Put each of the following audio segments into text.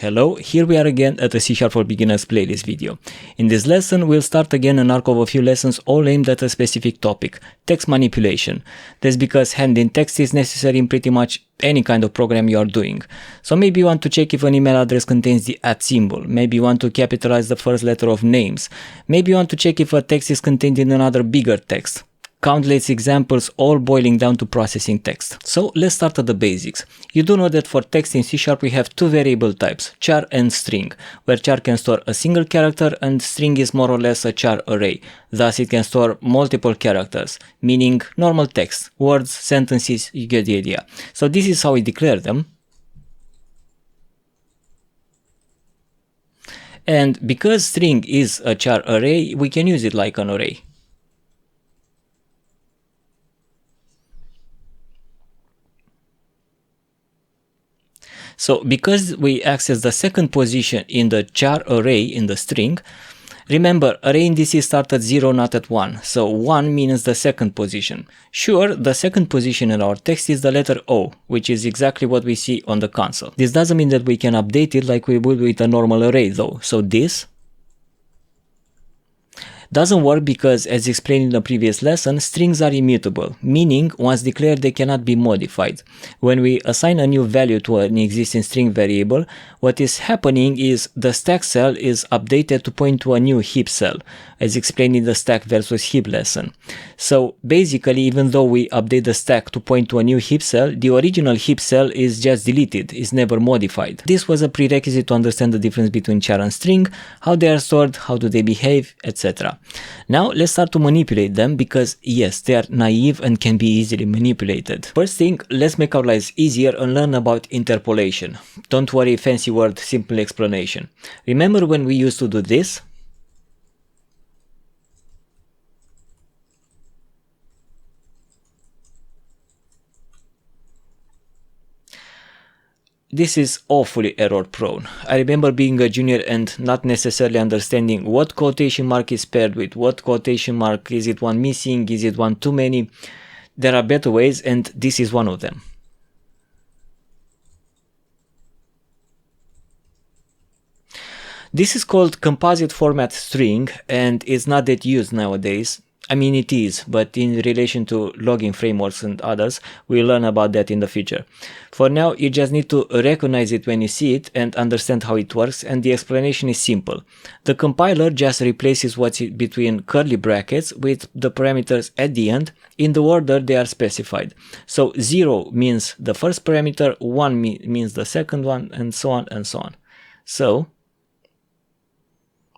Hello, here we are again at the C# for Beginners playlist video. In this lesson, we'll start again an arc of a few lessons all aimed at a specific topic, text manipulation. That's because handling text is necessary in pretty much any kind of program you are doing. So maybe you want to check if an email address contains the @ symbol, maybe you want to capitalize the first letter of names, maybe you want to check if a text is contained in another bigger text. Countless examples all boiling down to processing text. So let's start at the basics. You do know that for text in C# we have two variable types, char and string, where char can store a single character and string is more or less a char array. Thus it can store multiple characters, meaning normal text, words, sentences, you get the idea. So this is how we declare them. And because string is a char array, we can use it like an array. So because we access the second position in the char array in the string, remember array indices start at 0, not at 1. So 1 means the second position. Sure, the second position in our text is the letter O, which is exactly what we see on the console. This doesn't mean that we can update it like we would with a normal array though. So this doesn't work because, as explained in the previous lesson, strings are immutable, meaning once declared they cannot be modified. When we assign a new value to an existing string variable, what is happening is the stack cell is updated to point to a new heap cell, as explained in the stack versus heap lesson. So basically, even though we update the stack to point to a new heap cell, the original heap cell is just deleted, is never modified. This was a prerequisite to understand the difference between char and string, how they are stored, how do they behave, etc. Now let's start to manipulate them because yes, they are naive and can be easily manipulated. First thing, let's make our lives easier and learn about interpolation. Don't worry, fancy word, simple explanation. Remember when we used to do this? This is awfully error prone. I remember being a junior and not necessarily understanding what quotation mark is paired with what quotation mark, is it one missing, is it one too many. There are better ways and this is one of them. This is called composite format string and it's not that used nowadays. I mean it is, but in relation to logging frameworks and others, we'll learn about that in the future. For now, you just need to recognize it when you see it and understand how it works, and the explanation is simple. The compiler just replaces what's between curly brackets with the parameters at the end in the order they are specified. So 0 means the first parameter, 1 means the second one, and so on and so on. So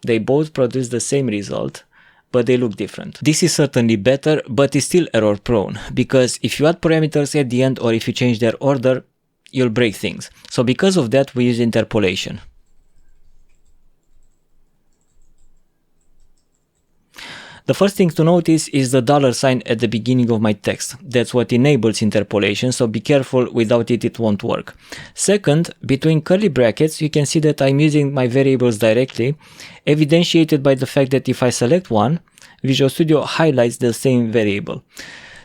they both produce the same result, but they look different. This is certainly better, but it's still error prone, because if you add parameters at the end or if you change their order, you'll break things. So because of that, we use interpolation. The first thing to notice is the $sign at the beginning of my text. That's what enables interpolation, so be careful, without it, it won't work. Second, between curly brackets, you can see that I'm using my variables directly, evidentiated by the fact that if I select one, Visual Studio highlights the same variable.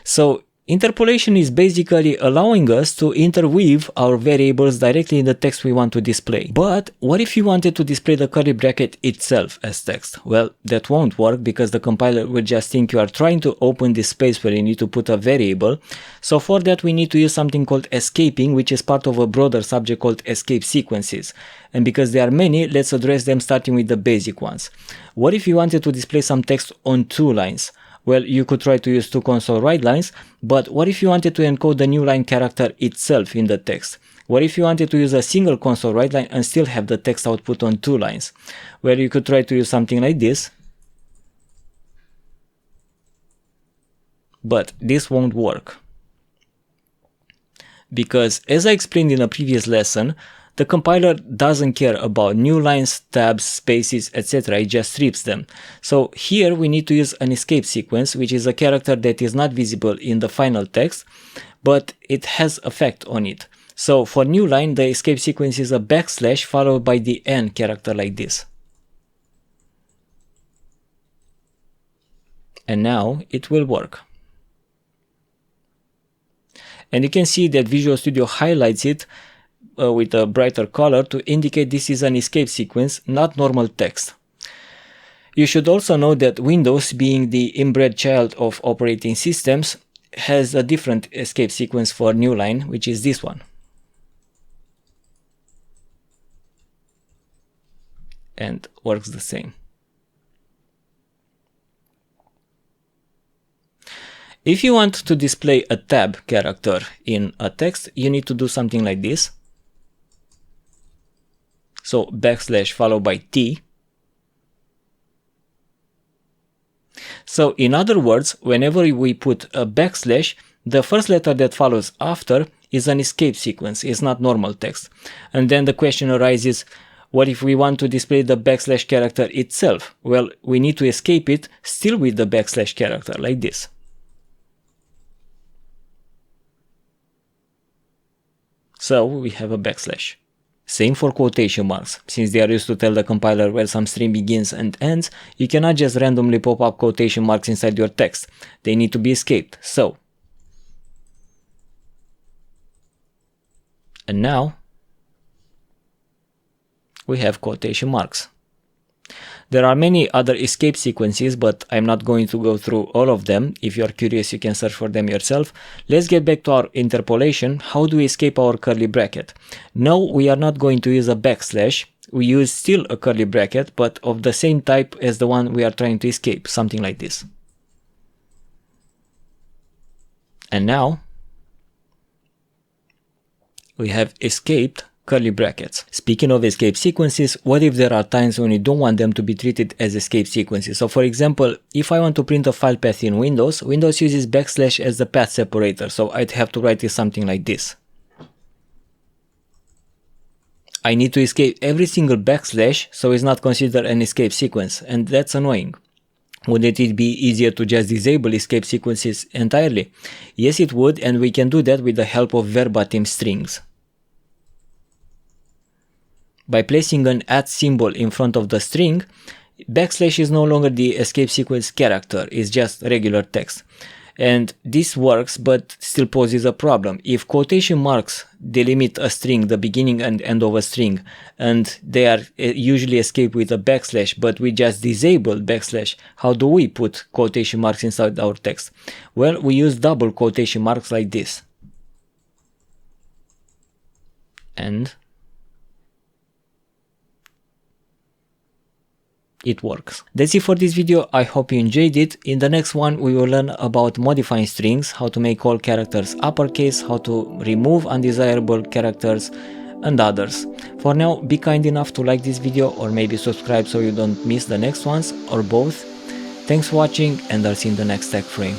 So interpolation is basically allowing us to interweave our variables directly in the text we want to display. But what if you wanted to display the curly bracket itself as text? Well, that won't work because the compiler will just think you are trying to open this space where you need to put a variable. So for that we need to use something called escaping, which is part of a broader subject called escape sequences. And because there are many, let's address them starting with the basic ones. What if you wanted to display some text on two lines? Well, you could try to use two console write lines, but what if you wanted to encode the new line character itself in the text? What if you wanted to use a single console write line and still have the text output on two lines? Well, you could try to use something like this, but this won't work. Because as I explained in a previous lesson, the compiler doesn't care about new lines, tabs, spaces, etc. It just strips them. So here we need to use an escape sequence, which is a character that is not visible in the final text, but it has effect on it. So for new line, the escape sequence is a backslash followed by the N character like this. And now it will work. And you can see that Visual Studio highlights it with a brighter color to indicate this is an escape sequence, not normal text. You should also know that Windows, being the inbred child of operating systems, has a different escape sequence for new line, which is this one. And works the same. If you want to display a tab character in a text, you need to do something like this. So backslash followed by T. So in other words, whenever we put a backslash, the first letter that follows after is an escape sequence, it's not normal text. And then the question arises, what if we want to display the backslash character itself? Well, we need to escape it still with the backslash character, like this. So we have a backslash. Same for quotation marks. Since they are used to tell the compiler where some string begins and ends, you cannot just randomly pop up quotation marks inside your text. They need to be escaped. So, and now we have quotation marks. There are many other escape sequences, but I'm not going to go through all of them. If you're curious, you can search for them yourself. Let's get back to our interpolation. How do we escape our curly bracket? No, we are not going to use a backslash. We use still a curly bracket, but of the same type as the one we are trying to escape, something like this. And now we have escaped curly brackets. Speaking of escape sequences, what if there are times when you don't want them to be treated as escape sequences? So for example, if I want to print a file path in Windows, Windows uses backslash as the path separator, so I'd have to write it something like this. I need to escape every single backslash, so it's not considered an escape sequence, and that's annoying. Wouldn't it be easier to just disable escape sequences entirely? Yes, it would, and we can do that with the help of verbatim strings. By placing an @ symbol in front of the string, backslash is no longer the escape sequence character, it's just regular text. And this works, but still poses a problem. If quotation marks delimit a string, the beginning and end of a string, and they are usually escaped with a backslash, but we just disabled backslash, how do we put quotation marks inside our text? Well, we use double quotation marks like this. And it works. That's it for this video. I hope you enjoyed it. In the next one, we will learn about modifying strings, how to make all characters uppercase, how to remove undesirable characters, and others. For now, be kind enough to like this video or maybe subscribe so you don't miss the next ones, or both. Thanks for watching, and I'll see you in the next tech frame.